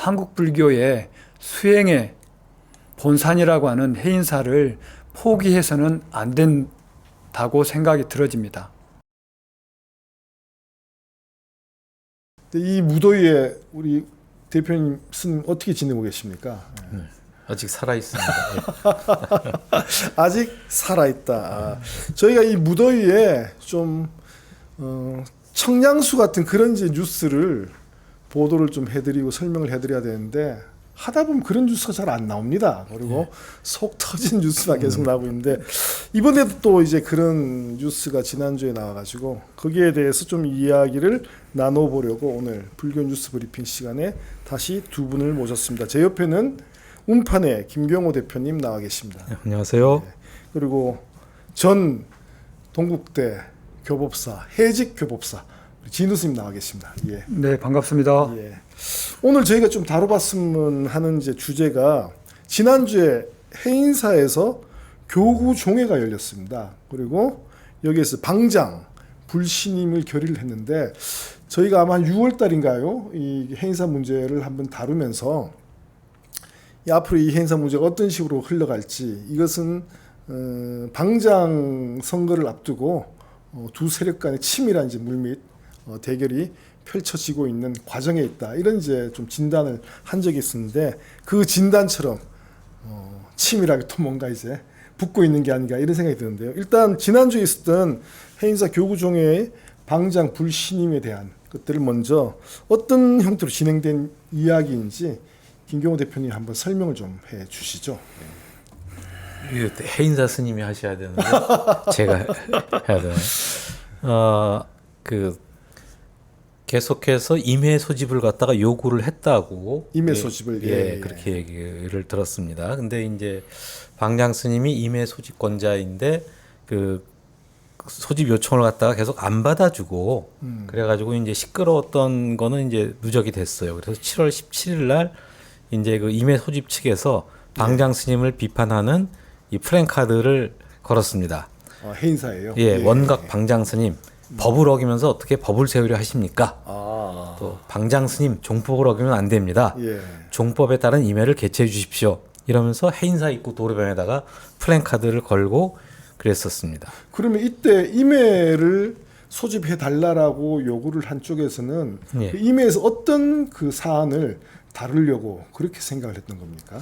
한국 불교의 수행의 본산이라고 하는 해인사를 포기해서는 안 된다고 생각이 들어집니다. 이 무더위에 우리 대표님 스님 어떻게 지내고 계십니까? 아직 살아 있습니다. 아직 살아있다. 저희가 이 무더위에 좀 청량수 같은 그런 이제 뉴스를 보도를 좀 해드리고 설명을 해드려야 되는데 하다 보면 그런 뉴스가 잘 안 나옵니다. 그리고 속 터진 뉴스가 계속 나오고 있는데 이번에도 또 이제 그런 뉴스가 지난주에 나와가지고 거기에 대해서 좀 이야기를 나눠보려고 오늘 불교 뉴스 브리핑 시간에 다시 두 분을 모셨습니다. 제 옆에는 운판의 김경호 대표님 나와 계십니다. 네, 안녕하세요. 그리고 전 동국대 교법사 해직 교법사 진우 스님 나와 계십니다. 예. 네, 반갑습니다. 예. 오늘 저희가 좀 다뤄봤으면 하는 이제 주제가 지난주에 해인사에서 교구 종회가 열렸습니다. 그리고 여기에서 방장 불신임을 결의를 했는데 저희가 아마 한 6월 달인가요? 이 해인사 문제를 한번 다루면서 앞으로 이 해인사 문제가 어떤 식으로 흘러갈지 이것은 방장 선거를 앞두고 두 세력 간의 치밀한 이제 물밑 대결이 펼쳐지고 있는 과정에 있다. 이런 이제 좀 진단을 한 적이 있었는데 그 진단처럼 치밀하게 또 뭔가 이제 붙고 있는 게 아닌가 이런 생각이 드는데요. 일단 지난주에 있었던 해인사 교구종회의 방장 불신임에 대한 것들을 먼저 어떤 형태로 진행된 이야기인지 김경호 대표님 한번 설명을 좀 해 주시죠. 이거 해인사 스님이 하셔야 되는데 제가 해야 되나요? 계속해서 임해 소집을 갖다가 요구를 했다고 임해 소집을 예, 그렇게 얘기를 들었습니다. 근데 이제 방장 스님이 임해 소집권자인데 그 소집 요청을 갖다가 계속 안 받아주고 그래가지고 이제 시끄러웠던 거는 이제 누적이 됐어요. 그래서 7월 17일 날 이제 그 임해 소집 측에서 방장 스님을 비판하는 이 플랜카드를 걸었습니다. 해인사예요. 예, 원각 방장 스님 법을 어기면서 어떻게 법을 세우려 하십니까? 또 방장 스님 종법을 어기면 안 됩니다. 예. 종법에 따른 임해를 개최해 주십시오. 이러면서 해인사 입구 도로변에다가 플랜카드를 걸고 그랬었습니다. 그러면 이때 임해를 소집해 달라라고 요구를 한 쪽에서는 예. 그 임해에서 어떤 그 사안을 다루려고 그렇게 생각을 했던 겁니까?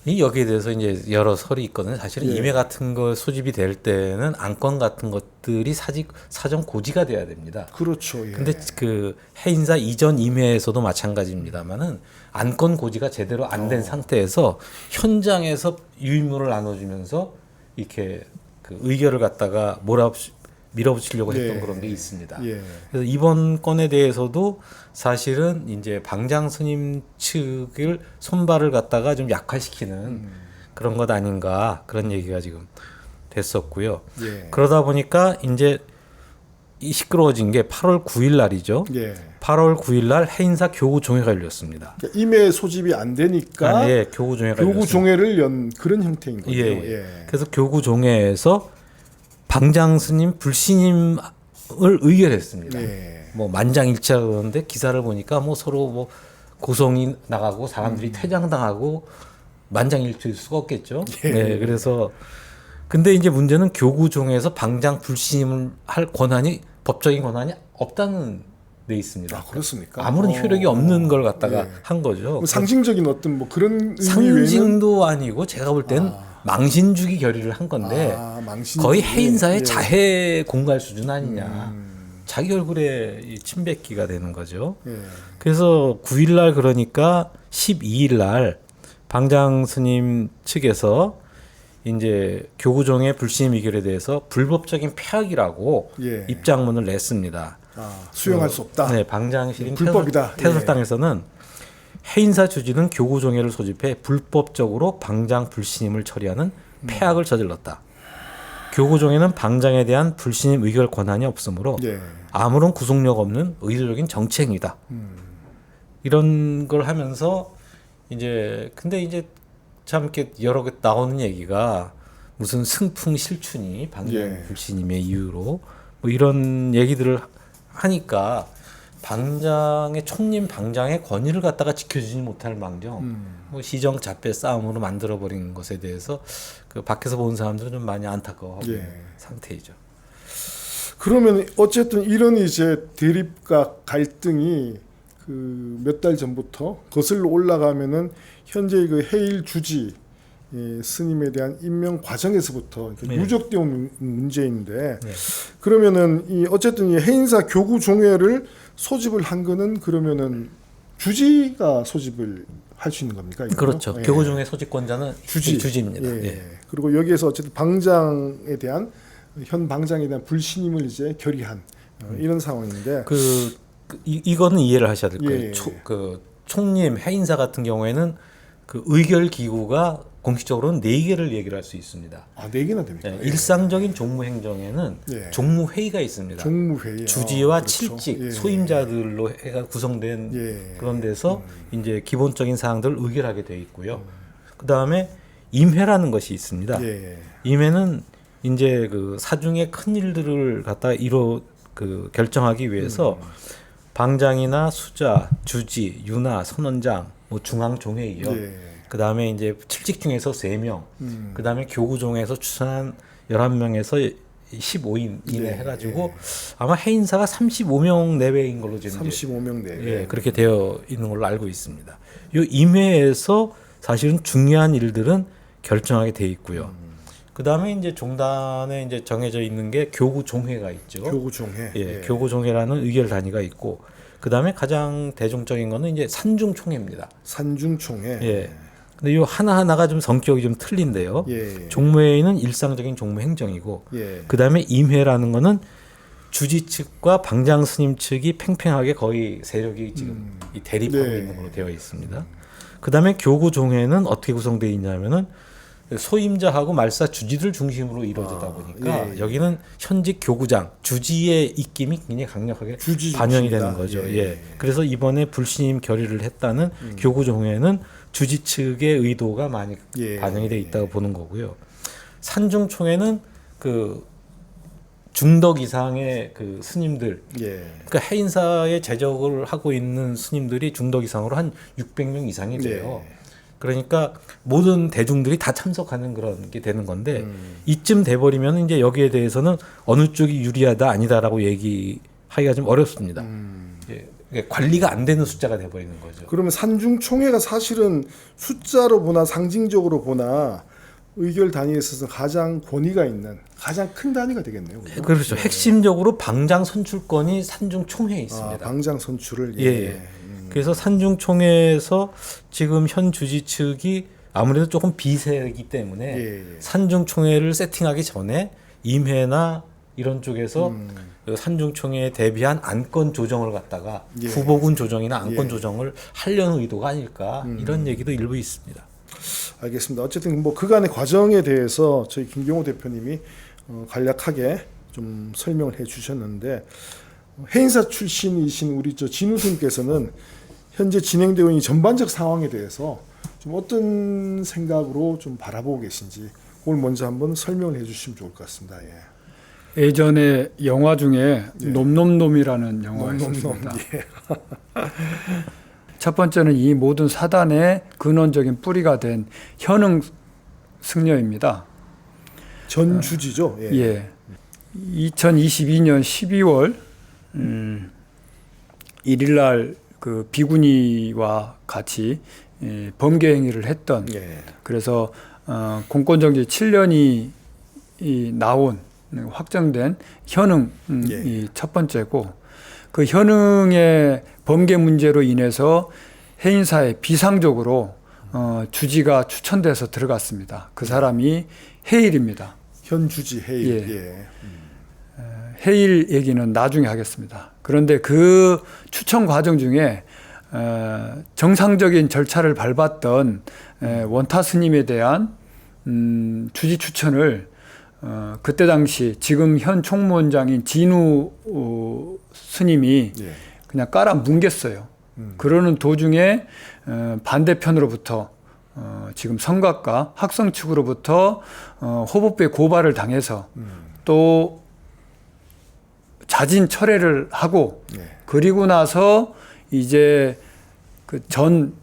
이 여기에 대해서 이제 여러 설이 있거든요. 사실은 예. 임해 같은 거 소집이 될 때는 안건 같은 것들이 사전 고지가 돼야 됩니다. 그렇죠. 예. 근데 그 해인사 이전 임해에서도 마찬가지입니다만은 안건 고지가 제대로 안 된 상태에서 현장에서 유인물을 나눠주면서 이렇게 그 의결을 갖다가 밀어붙이려고 했던 예. 그런 게 있습니다. 예. 그래서 이번 건에 대해서도 사실은 이제 방장 스님 측을 손발을 갖다가 좀 약화시키는 그런 것 아닌가 그런 얘기가 지금 됐었고요. 예. 그러다 보니까 이제 이 시끄러워진 게 8월 9일 날이죠. 예. 8월 9일 날 해인사 교구 종회가 열렸습니다. 그러니까 임해 소집이 안 되니까 예, 교구 종회가 교구 열렸습니다. 종회를 연 그런 형태인 거죠. 예, 예. 예. 그래서 교구 종회에서 방장 스님 불신임을 의결했습니다. 예. 뭐 만장일치라고 그러는데 기사를 보니까 뭐 서로 뭐 고성이 나가고 사람들이 퇴장당하고 만장일치일 수가 없겠죠. 예. 네, 그래서 근데 이제 문제는 교구종에서 방장 불신임을 할 권한이 법적인 권한이 없다는 데 있습니다. 아, 그렇습니까? 아무런 효력이 없는 걸 갖다가 예. 한 거죠. 뭐 상징적인 어떤 뭐 그런 의미 상징도 아니고 제가 볼 땐 망신 주기 결의를 한 건데 망신 거의 주기. 해인사의 예. 자해 공갈 수준 아니냐. 자기 얼굴에 이 침뱉기가 되는 거죠. 예. 그래서 9일 날 그러니까 12일 날 방장 스님 측에서 이제 교구종의 불신임 의결에 대해서 불법적인 폐악이라고 예. 입장문을 냈습니다. 수용할 수 없다. 네, 방장실인 불법이다. 태설당에서는 해인사 주지는 교구종회를 소집해 불법적으로 방장 불신임을 처리하는 폐악을 저질렀다. 교구종회는 방장에 대한 불신임 의결 권한이 없으므로 예. 아무런 구속력 없는 의도적인 정치 행위다. 이런 걸 하면서 이제 근데 이제 참 이렇게 여러 개 나오는 얘기가 무슨 승풍 실춘이 방장 예. 불신임의 이유로 뭐 이런 얘기들을 하니까 방장의 총림 방장의 권위를 갖다가 지켜주지 못할 망정 뭐 시정 자폐 싸움으로 만들어 버린 것에 대해서 그 밖에서 본 사람들은 좀 많이 안타까워하고 있는 상태이죠. 그러면 어쨌든 이런 이제 대립과 갈등이 그 몇 달 전부터 거슬러 올라가면은 현재 그 해일 주지 스님에 대한 임명 과정에서부터 네. 누적되어 온 문제인데 네. 그러면은 이 어쨌든 이 해인사 교구 종회를 소집을 한 거는 그러면은 주지가 소집을 할 수 있는 겁니까? 이거? 그렇죠. 예. 교구종의 소집권자는 주지입니다. 예. 예. 그리고 여기에서 어쨌든 방장에 대한 현 방장에 대한 불신임을 이제 결의한 이런 상황인데 이거는 이해를 하셔야 될 거예요. 예. 그 총림 해인사 같은 경우에는 그 의결 기구가 공식적으로는 4개를 얘기를 할 수 있습니다. 아, 4개나 됩니까? 예, 일상적인 종무행정에는 예. 종무회의가 있습니다. 종무회의. 주지와 그렇죠. 칠직, 예. 소임자들로 해가 구성된 예. 그런 데서 이제 기본적인 사항들을 의결하게 돼 있고요. 그 다음에 임회라는 것이 있습니다. 예. 임회는 이제 그 사중의 큰 일들을 갖다 결정하기 위해서 방장이나 수자, 주지, 유나, 선원장, 뭐 중앙종회의요. 예. 그 다음에 이제 칠직 중에서 3명, 그 다음에 교구종에서 추천한 11명에서 15인 이내 네, 해가지고 아마 해인사가 35명 내외인 걸로 지금 35명 내외. 예, 그렇게 되어 있는 걸로 알고 있습니다. 이 임회에서 사실은 중요한 일들은 결정하게 돼 있고요. 그 다음에 이제 종단에 이제 정해져 있는 게 교구종회가 있죠. 교구종회. 예, 교구종회라는 의결 단위가 있고, 그 다음에 가장 대중적인 거는 이제 산중총회입니다. 산중총회. 예. 근데 이 하나하나가 좀 성격이 좀 틀린데요. 예. 종무회의는 일상적인 종무 행정이고, 예. 그 다음에 임회라는 거는 주지 측과 방장 스님 측이 팽팽하게 거의 세력이 지금 이 대립하고 네. 있는 걸로 되어 있습니다. 그 다음에 교구종회는 어떻게 구성되어 있냐면은 소임자하고 말사 주지들 중심으로 이루어지다 보니까 예. 여기는 현직 교구장 주지의 입김이 굉장히 강력하게 주지 반영이 중심이다. 되는 거죠. 예. 예. 그래서 이번에 불신임 결의를 했다는 교구종회는 주지 측의 의도가 많이 예. 반영이 돼 있다고 보는 거고요. 산중총회는 그 중덕 이상의 그 스님들, 예. 그러니까 해인사에 재적을 하고 있는 스님들이 중덕 이상으로 한 600명 이상이 돼요. 예. 그러니까 모든 대중들이 다 참석하는 그런 게 되는 건데 이쯤 돼버리면 이제 여기에 대해서는 어느 쪽이 유리하다 아니다라고 얘기하기가 좀 어렵습니다. 예, 이게 관리가 안 되는 숫자가 돼버리는 거죠. 그러면 산중총회가 사실은 숫자로 보나 상징적으로 보나 의결 단위에 있어서 가장 권위가 있는 가장 큰 단위가 되겠네요. 그죠? 그렇죠. 핵심적으로 방장 선출권이 산중총회에 있습니다. 방장 선출을 예. 그래서 산중총회에서 지금 현 주지 측이 아무래도 조금 비세이기 때문에 예. 산중총회를 세팅하기 전에 임회나 이런 쪽에서 그 산중총회에 대비한 안건 조정을 갖다가 예. 후보군 조정이나 안건 예. 조정을 하려는 의도가 아닐까 이런 얘기도 일부 있습니다. 알겠습니다. 어쨌든 뭐 그간의 과정에 대해서 저희 김경호 대표님이 간략하게 좀 설명을 해주셨는데 해인사 출신이신 우리 진우 스님께서는 현재 진행되고 있는 전반적 상황에 대해서 좀 어떤 생각으로 좀 바라보고 계신지 그걸 먼저 한번 설명을 해주시면 좋을 것 같습니다. 예. 예전에 영화 중에 놈놈놈이라는 영화가 있었습니다. 예. 첫 번째는 이 모든 사단의 근원적인 뿌리가 된 현흥 승려입니다. 전주지죠. 예. 예. 2022년 12월 1일날 그 비구니와 같이 범죄 행위를 했던 예. 그래서 공권정지 7년이 나온 확정된 현흥이 예. 첫 번째고 그 현흥의 범죄 문제로 인해서 해인사에 비상적으로 주지가 추천돼서 들어갔습니다. 그 사람이 해일입니다. 현주지 해일. 예. 예. 해일 얘기는 나중에 하겠습니다. 그런데 그 추천 과정 중에 정상적인 절차를 밟았던 원타 스님에 대한 주지 추천을 그때 당시 지금 현 총무원장인 진우 스님이 예. 그냥 깔아 뭉갰어요. 그러는 도중에 반대편으로부터 지금 성곽과 학성 측으로부터 호법부에 고발을 당해서 또 자진 철회를 하고 예. 그리고 나서 이제 그 전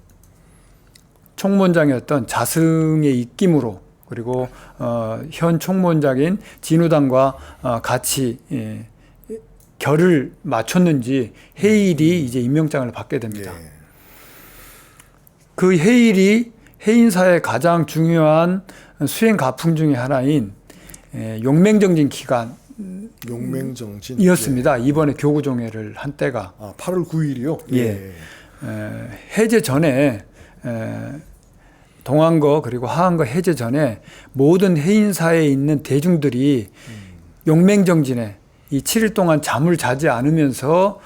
총무원장이었던 자승의 입김으로 그리고 현 총무원장인 진우당과 같이 결을 맞췄는지 해일이 이제 임명장을 받게 됩니다. 예. 그 해일이 해인사의 가장 중요한 수행 가풍 중의 하나인 용맹정진 기간이었습니다. 용맹정진. 이번에 교구종회를 한 때가. 8월 9일이요? 예. 해제 전에 동안거 그리고 하안거 해제 전에 모든 해인사에 있는 대중들이 용맹정진에 이 7일 동안 잠을 자지 않으면서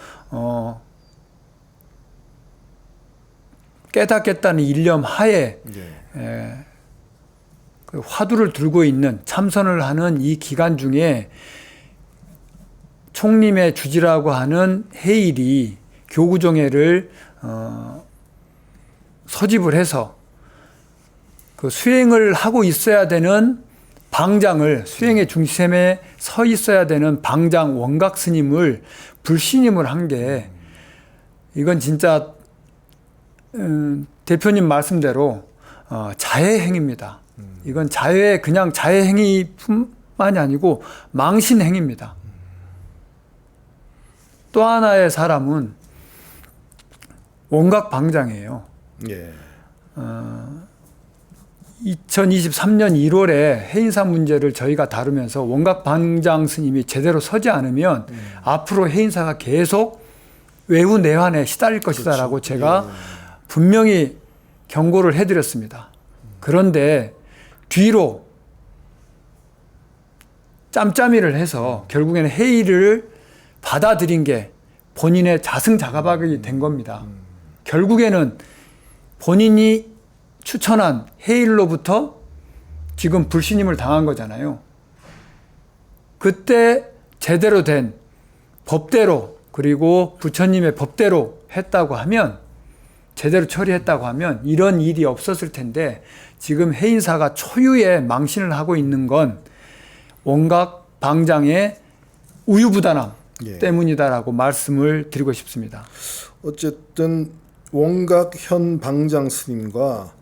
깨닫겠다는 일념 하에 그 화두를 들고 있는 참선을 하는 이 기간 중에 총림의 주지라고 하는 해일이 교구종회를 소집을 해서 그 수행을 하고 있어야 되는 방장을 수행의 중심에 서 있어야 되는 방장 원각 스님을 불신임을 한 게 이건 진짜 대표님 말씀대로 자해행위입니다. 이건 그냥 자해행위뿐만이 아니고 망신행위입니다. 또 하나의 사람은 원각 방장이에요. 예. 2023년 1월에 해인사 문제를 저희가 다루면서 원각 방장 스님이 제대로 서지 않으면 앞으로 해인사가 계속 외부 내환에 시달릴 것이다라고 제가 분명히 경고를 해드렸습니다. 그런데 뒤로 짬짬이를 해서 결국에는 해일을 받아들인 게 본인의 자승자갑하게 된 겁니다. 결국에는 본인이 추천한 해일로부터 지금 불신임을 당한 거잖아요. 그때 제대로 된 법대로 그리고 부처님의 법대로 했다고 하면 제대로 처리했다고 하면 이런 일이 없었을 텐데 지금 해인사가 초유의 망신을 하고 있는 건 원각 방장의 우유부단함 때문이다라고 말씀을 드리고 싶습니다. 어쨌든 원각 현 방장 스님과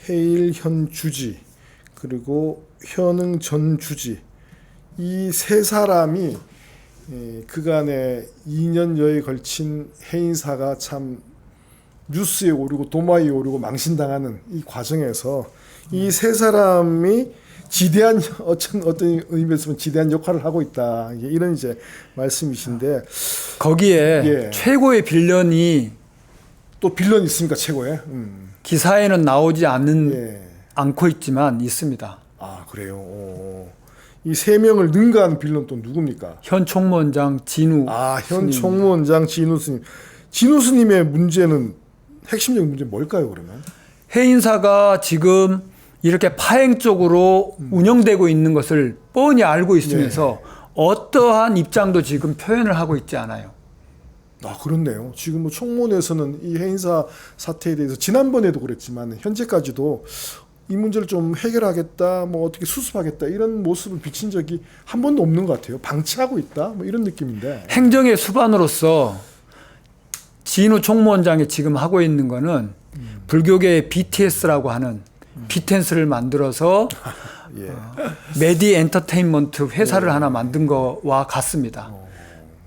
해일 현 주지 그리고 현응 전 주지 이 세 사람이 그간의 2년여에 걸친 해인사가 참 뉴스에 오르고 도마에 오르고 망신당하는 이 과정에서 이 세 사람이 지대한 어떤 의미에서 보면 지대한 역할을 하고 있다. 이런 이제 말씀이신데 거기에 최고의 빌런이 또 빌런이 있습니까 최고의? 기사에는 나오지 않고 있지만 있습니다. 아 그래요. 이 세 명을 능가한 빌런 또 누굽니까? 현 총무원장 진우. 현 총무원장 진우 스님. 진우 스님의 문제는 핵심적인 문제 뭘까요 그러면? 해인사가 지금 이렇게 파행적으로 운영되고 있는 것을 뻔히 알고 있으면서 어떠한 입장도 지금 표현을 하고 있지 않아요. 그렇네요. 지금 뭐 총무원에서는 이 해인사 사태에 대해서 지난번에도 그랬지만 현재까지도 이 문제를 좀 해결하겠다, 뭐 어떻게 수습하겠다 이런 모습을 비친 적이 한 번도 없는 것 같아요. 방치하고 있다, 뭐 이런 느낌인데. 행정의 수반으로서 진우 총무원장이 지금 하고 있는 거는 불교계의 BTS라고 하는 비텐스를 만들어서 메디 엔터테인먼트 회사를 하나 만든 거와 같습니다.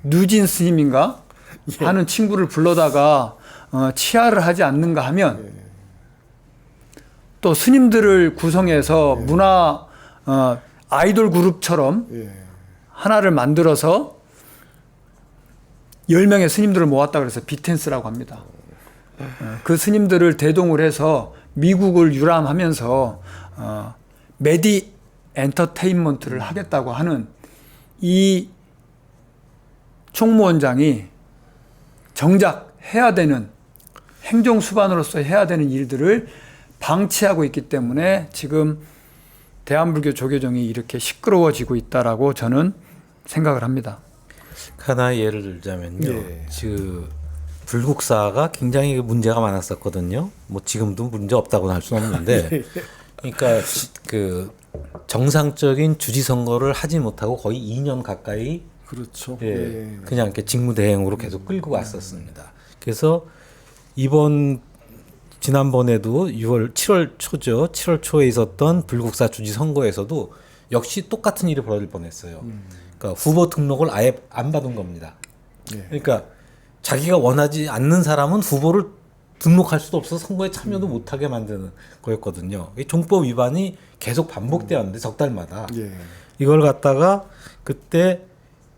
누진 스님인가 하는 친구를 불러다가 치하를 하지 않는가 하면 또 스님들을 구성해서 문화 아이돌 그룹처럼 하나를 만들어서 10명의 스님들을 모았다 그래서 비텐스라고 합니다. 그 스님들을 대동을 해서 미국을 유람하면서 메디 엔터테인먼트를 하겠다고 하는 이 총무원장이 정작 해야 되는 행정수반으로서 해야 되는 일들을 방치하고 있기 때문에 지금 대한불교 조계종이 이렇게 시끄러워지고 있다라고 저는 생각을 합니다. 하나 예를 들자면요. 불국사가 굉장히 문제가 많았었거든요. 뭐 지금도 문제 없다고는 할 수는 없는데, 그러니까 그 정상적인 주지 선거를 하지 못하고 거의 2년 가까이 그렇죠. 예, 예. 그냥 이렇게 직무대행으로 계속 끌고 왔었습니다. 그래서 지난번에도 7월 초죠. 7월 초에 있었던 불국사 주지 선거에서도 역시 똑같은 일이 벌어질 뻔했어요. 그러니까 후보 등록을 아예 안 받은 겁니다. 예. 그러니까 자기가 원하지 않는 사람은 후보를 등록할 수도 없어서 선거에 참여도 못하게 만드는 거였거든요. 이 종법 위반이 계속 반복되었는데 석 달마다 예. 이걸 갖다가 그때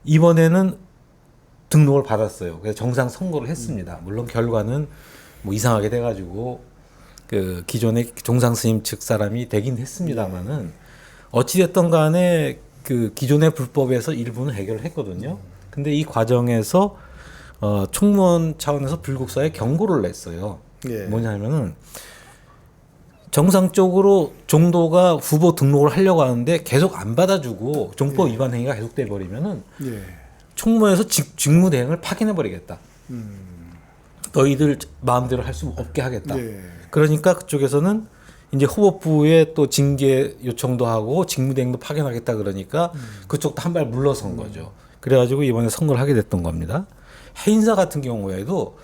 이번에는 등록을 받았어요. 그래서 정상 선거를 했습니다. 물론 결과는 뭐 이상하게 돼가지고 그 기존의 종상 스님 측 사람이 되긴 했습니다만은 어찌됐든 간에 그 기존의 불법에서 일부는 해결을 했거든요. 근데 이 과정에서 총무원 차원에서 불국사에 경고를 냈어요. 예. 뭐냐면은 정상적으로 종도가 후보 등록을 하려고 하는데 계속 안 받아주고 종법 위반 행위가 계속돼 버리면은 예. 총무에서 직무대행을 파견해 버리겠다. 너희들 마음대로 할 수 없게 하겠다. 예. 그러니까 그쪽에서는 이제 후보부에 또 징계 요청도 하고 직무대행도 파견하겠다 그러니까 그쪽도 한 발 물러선 거죠. 그래가지고 이번에 선거를 하게 됐던 겁니다. 해인사 같은 경우에도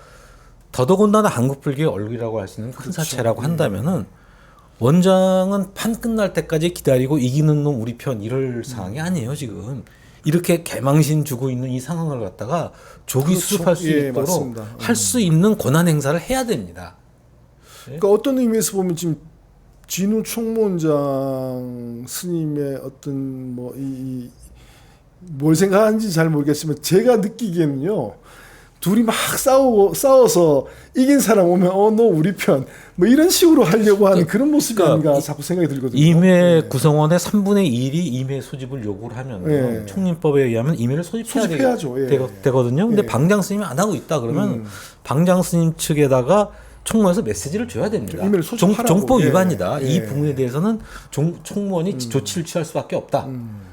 더더군다나 한국불교의 얼굴이라고 할 수 있는 큰 사체라고 한다면은 원장은 판 끝날 때까지 기다리고 이기는 놈 우리 편 이럴 상황이 아니에요 지금. 이렇게 개망신 주고 있는 이 상황을 갖다가 조기 그렇죠. 수습할 수 예, 있도록 맞습니다. 할 수 있는 권한 행사를 해야 됩니다. 그러니까 어떤 의미에서 보면 지금 진우 총무원장 스님의 어떤 뭐 뭘 생각하는지 잘 모르겠지만 제가 느끼기에는요. 둘이 막 싸워서 이긴 사람 오면 너 우리 편 뭐 이런 식으로 하려고 하는 그런 모습이 그러니까 아닌가 자꾸 생각이 들거든요. 임의 네. 구성원의 3분의 1이 임의 소집을 요구를 하면 네. 총림법에 의하면 임의를 소집해야죠. 예. 되거든요. 근데 예. 방장 스님이 안 하고 있다 그러면 방장 스님 측에다가 총무에서 메시지를 줘야 됩니다. 임의를 소집하라고. 종법 예. 위반이다. 예. 이 부분에 대해서는 총무원이 조치를 취할 수밖에 없다.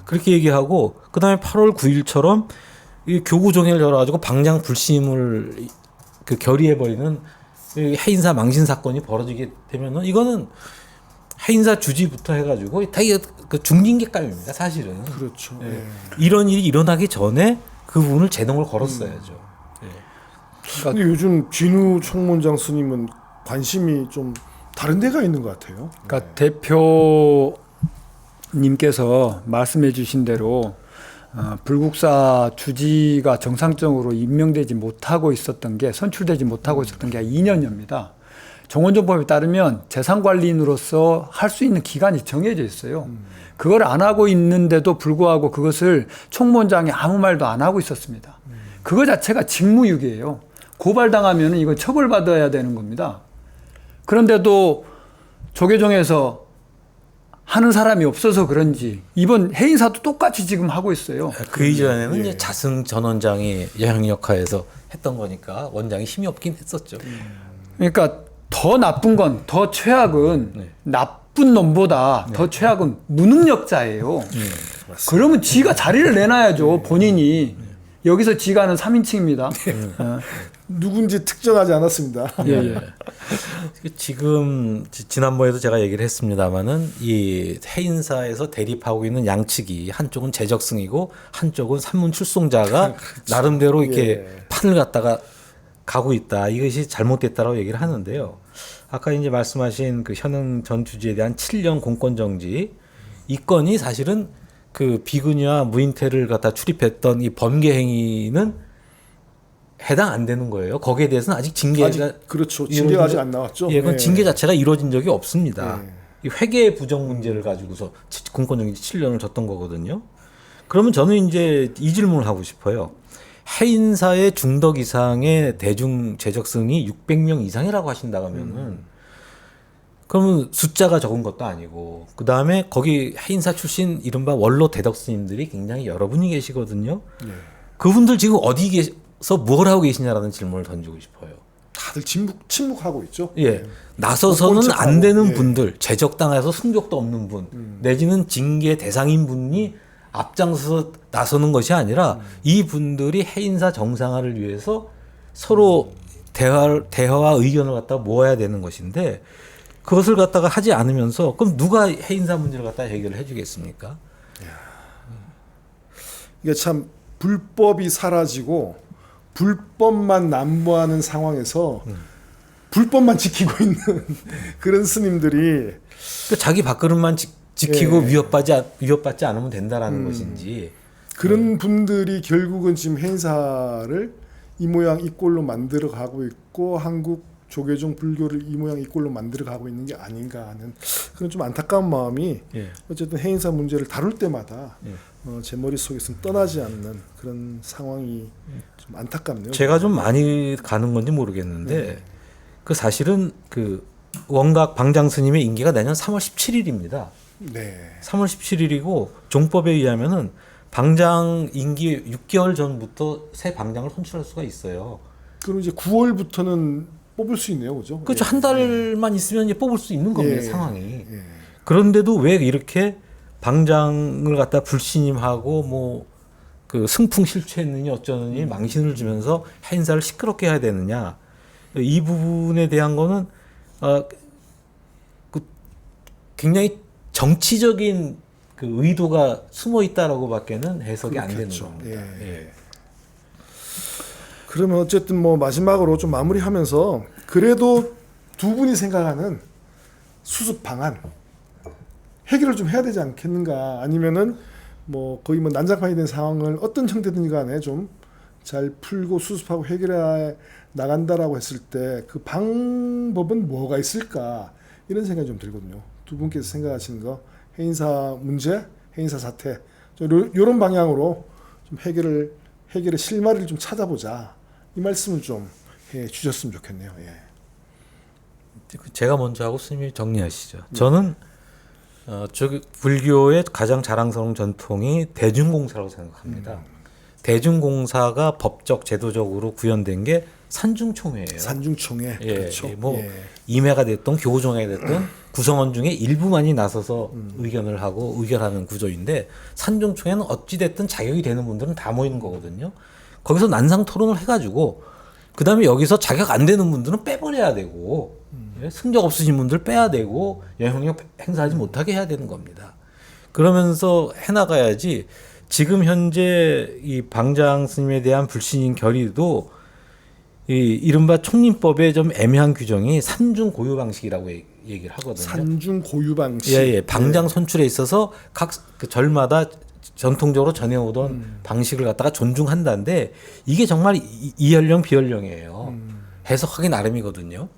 그렇게 얘기하고 그다음에 8월 9일처럼 이 교구종회를 열어가지고 방장 불심을 그 결의해버리는 해인사 망신 사건이 벌어지게 되면은 이거는 해인사 주지부터 해가지고 다 이게 그 중징계감입니다 사실은. 그렇죠. 예. 예. 이런 일이 일어나기 전에 그 부분을 제동을 걸었어야죠. 근데 요즘 진우 총무원장 스님은 관심이 좀 다른 데가 있는 것 같아요. 그러니까 대표님께서 말씀해 주신 대로 불국사 주지가 정상적으로 임명되지 못하고 있었던 게 선출되지 못하고 있었던 게 2년여입니다. 정원정법에 따르면 재산관리인으로서 할 수 있는 기간이 정해져 있어요. 그걸 안 하고 있는데도 불구하고 그것을 총무원장이 아무 말도 안 하고 있었습니다. 그거 자체가 직무유기예요. 고발당하면 이건 처벌받아야 되는 겁니다. 그런데도 조계종에서 하는 사람이 없어서 그런지 이번 해인사도 똑같이 지금 하고 있어요. 그 이전에는 예. 이제 자승 전 원장이 여향역하에서 했던 거니까 원장이 힘이 없긴 했었죠. 그러니까 더 나쁜 건, 더 최악은 네. 나쁜 놈보다 더 최악은 무능력자예요. 그러면 지가 자리를 내놔야죠, 본인이. 여기서 지가 하는 3인칭입니다. 누군지 특정하지 않았습니다. 예, 예. 지금 지난번에도 제가 얘기를 했습니다마는 이 해인사에서 대립하고 있는 양측이 한쪽은 재적승이고 한쪽은 산문 출송자가 나름대로 이렇게 예. 판을 갖다가 가고 있다. 이것이 잘못됐다라고 얘기를 하는데요. 아까 이제 말씀하신 그 현행 전 주지에 대한 7년 공권 정지 이 건이 사실은 그 비근이와 무인태를 갖다 출입했던 이 범죄 행위는 해당 안 되는 거예요. 거기에 대해서는 아직 징계가 그렇죠. 징계가 아직 안 나왔죠. 예, 그건 예. 징계 자체가 이루어진 적이 없습니다. 예. 이 회계 부정 문제를 가지고서 공권정지 7년을 줬던 거거든요. 그러면 저는 이제 이 질문을 하고 싶어요. 해인사의 중덕 이상의 대중 재적승이 600명 이상이라고 하신다고 하면은 그러면 숫자가 적은 것도 아니고 그 다음에 거기 해인사 출신 이른바 원로 대덕 스님들이 굉장히 여러분이 계시거든요. 예. 그분들 지금 어디서 뭘 하고 계시냐라는 질문을 던지고 싶어요. 다들 침묵하고 있죠. 예. 나서서는 척하고, 안 되는 예. 분들, 재적당해서 승적도 없는 분, 내지는 징계 대상인 분이 앞장서서 나서는 것이 아니라 이 분들이 해인사 정상화를 위해서 서로 대화와 의견을 갖다 모아야 되는 것인데 그것을 갖다가 하지 않으면서 그럼 누가 해인사 문제를 갖다 해결을 해주겠습니까? 이게 참 불법이 사라지고 불법만 난무하는 상황에서 불법만 지키고 있는 그런 스님들이 그러니까 자기 밥그릇만 지키고 예. 위협받지 않으면 된다라는 것인지. 그런 분들이 결국은 지금 행사를 이 모양 이 꼴로 만들어 가고 있고 한국 조계종 불교를 이 모양 이 꼴로 만들어 가고 있는 게 아닌가 하는 그런 좀 안타까운 마음이 예. 어쨌든 해인사 문제를 다룰 때마다 예. 제 머릿속에서는 떠나지 않는 그런 상황이 좀 안타깝네요. 제가 좀 많이 가는 건지 모르겠는데 그 사실은 그 원각 방장 스님의 임기가 내년 3월 17일입니다. 네. 3월 17일이고 종법에 의하면은 방장 임기 6개월 전부터 새 방장을 선출할 수가 있어요. 그럼 이제 9월부터는 뽑을 수 있네요, 그죠? 그렇죠. 한 달만 있으면 이제 뽑을 수 있는 겁니다. 예. 상황이. 예. 그런데도 왜 이렇게 방장을 갖다 불신임하고 뭐 그 승풍 실추했느니 어쩌느니 망신을 주면서 행사를 시끄럽게 해야 되느냐. 이 부분에 대한 거는 그 굉장히 정치적인 그 의도가 숨어 있다라고밖에는 해석이 안 되는 그렇겠죠. 겁니다. 예. 예. 그러면 어쨌든 뭐 마지막으로 좀 마무리하면서 그래도 두 분이 생각하는 수습 방안 해결을 좀 해야 되지 않겠는가 아니면은 뭐 거의 뭐 난장판이 된 상황을 어떤 형태든지 간에 좀 잘 풀고 수습하고 해결해 나간다라고 했을 때 그 방법은 뭐가 있을까 이런 생각이 좀 들거든요. 두 분께서 생각하시는 거 해인사 문제, 해인사 사태 이런 방향으로 좀 해결의 실마리를 좀 찾아보자 이 말씀을 좀 해주셨으면 좋겠네요. 예. 제가 먼저 하고 스님이 정리하시죠. 저는 저기 불교의 가장 자랑스러운 전통이 대중공사라고 생각합니다. 대중공사가 법적 제도적으로 구현된 게 산중총회예요. 산중총회. 예, 그렇죠. 뭐 예. 임회가 됐던 교우종회가 됐던 구성원 중에 일부만이 나서서 의견을 하고 의결하는 구조인데 산중총회는 어찌 됐든 자격이 되는 분들은 다 모이는 거거든요. 거기서 난상 토론을 해가지고 그 다음에 여기서 자격 안 되는 분들은 빼버려야 되고 예, 승적 없으신 분들 빼야 되고 영향력 행사하지 못하게 해야 되는 겁니다. 그러면서 해나가야지 지금 현재 이 방장 스님에 대한 불신인 결의도 이 이른바 총림법의 좀 애매한 규정이 산중 고유 방식이라고 얘기를 하거든요. 산중 고유 방식. 예. 방장 선출에 있어서 각 그 절마다 전통적으로 전해오던 방식을 갖다가 존중한다는데 이게 정말 이연령 비연령이에요. 해석하기 나름이거든요.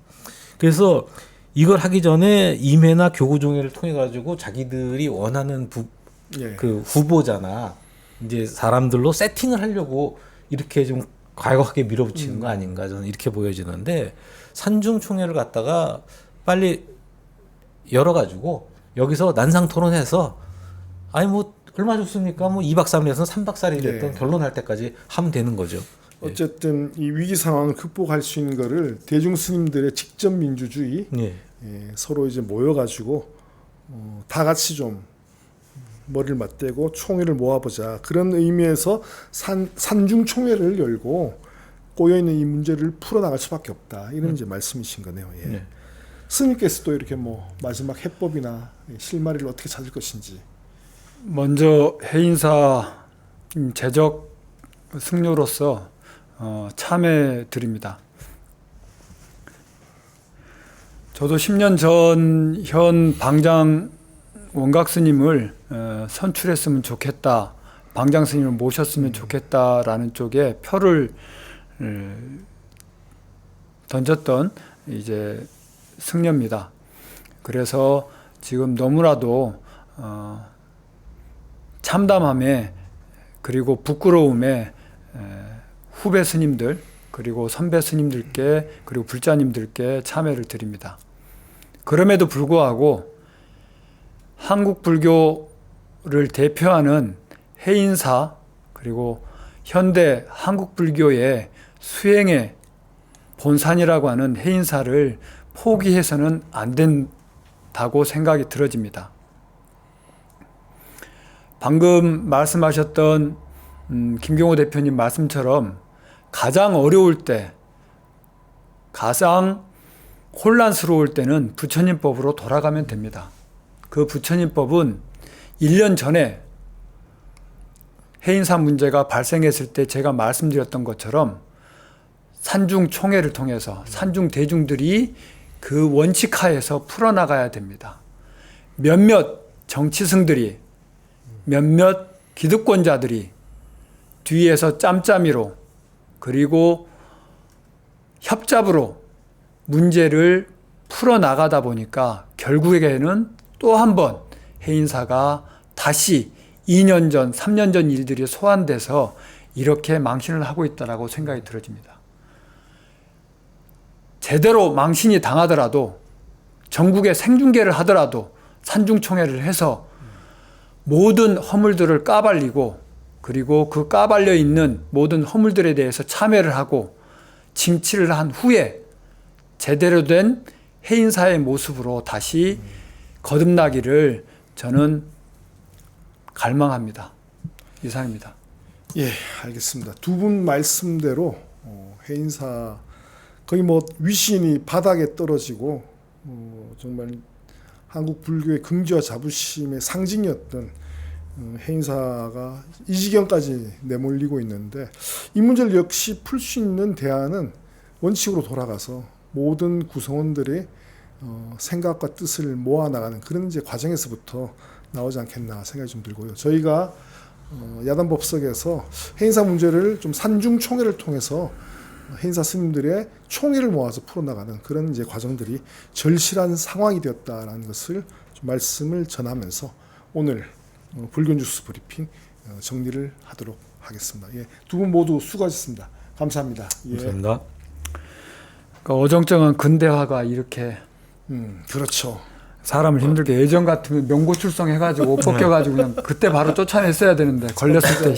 그래서 이걸 하기 전에 임회나 교구종회를 통해 가지고 자기들이 원하는 예. 그 후보자나 이제 사람들로 세팅을 하려고 이렇게 좀 과격하게 밀어붙이는 거 아닌가 저는 이렇게 보여지는데 산중총회를 갖다가 빨리 열어가지고 여기서 난상 토론해서 아니 뭐 얼마 줬습니까? 뭐 2박 3일에서 3박 4일이 됐던 네. 결론할 때까지 하면 되는 거죠. 어쨌든 이 위기 상황을 극복할 수 있는 거를 대중 스님들의 직접 민주주의 예. 서로 이제 모여가지고 다 같이 좀 머리를 맞대고 총회를 모아보자 그런 의미에서 산중 총회를 열고 꼬여 있는 이 문제를 풀어나갈 수밖에 없다 이런 이제 말씀이신 거네요. 예. 네. 스님께서 또 이렇게 뭐 마지막 해법이나 실마리를 어떻게 찾을 것인지. 먼저 해인사 재적 승려로서 참회 드립니다. 저도 10년 전 현 방장 원각 스님을 선출했으면 좋겠다, 방장 스님을 모셨으면 좋겠다라는 쪽에 표를 던졌던 이제 승려입니다. 그래서 지금 너무나도 참담함에 그리고 부끄러움에 후배 스님들 그리고 선배 스님들께 그리고 불자님들께 참회를 드립니다. 그럼에도 불구하고 한국 불교를 대표하는 해인사 그리고 현대 한국 불교의 수행의 본산이라고 하는 해인사를 포기해서는 안 된다고 생각이 들어집니다. 방금 말씀하셨던 김경호 대표님 말씀처럼 가장 어려울 때, 가장 혼란스러울 때는 부처님법으로 돌아가면 됩니다. 그 부처님법은 1년 전에 해인사 문제가 발생했을 때 제가 말씀드렸던 것처럼 산중 총회를 통해서 산중 대중들이 그 원칙 하에서 풀어나가야 됩니다. 몇몇 정치승들이 몇몇 기득권자들이 뒤에서 짬짬이로 그리고 협잡으로 문제를 풀어나가다 보니까 결국에는 또 한 번 해인사가 다시 2년 전, 3년 전 일들이 소환돼서 이렇게 망신을 하고 있다라고 생각이 들어집니다. 제대로 망신이 당하더라도 전국에 생중계를 하더라도 산중총회를 해서 모든 허물들을 까발리고 그리고 그 까발려 있는 모든 허물들에 대해서 참회를 하고 징치를 한 후에 제대로 된 해인사의 모습으로 다시 거듭나기를 저는 갈망합니다. 이상입니다. 예, 알겠습니다. 두 분 말씀대로 해인사 거의 뭐 위신이 바닥에 떨어지고 정말 한국 불교의 긍지와 자부심의 상징이었던 해인사가 이 지경까지 내몰리고 있는데 이 문제를 역시 풀 수 있는 대안은 원칙으로 돌아가서 모든 구성원들의 생각과 뜻을 모아나가는 그런 이제 과정에서부터 나오지 않겠나 생각이 좀 들고요. 저희가 야단법석에서 해인사 문제를 좀 산중총회를 통해서 해인사 스님들의 총회를 모아서 풀어나가는 그런 이제 과정들이 절실한 상황이 되었다라는 것을 좀 말씀을 전하면서 오늘 불교 뉴스 브리핑 정리를 하도록 하겠습니다. 예, 두 분 모두 수고하셨습니다. 감사합니다. 예. 감사합니다. 그러니까 어정쩡한 근대화가 이렇게 그렇죠. 사람을 힘들게 예전 같으면 명고출성 해가지고 옷 벗겨가지고 그냥 그때 바로 쫓아냈어야 되는데 걸렸을 때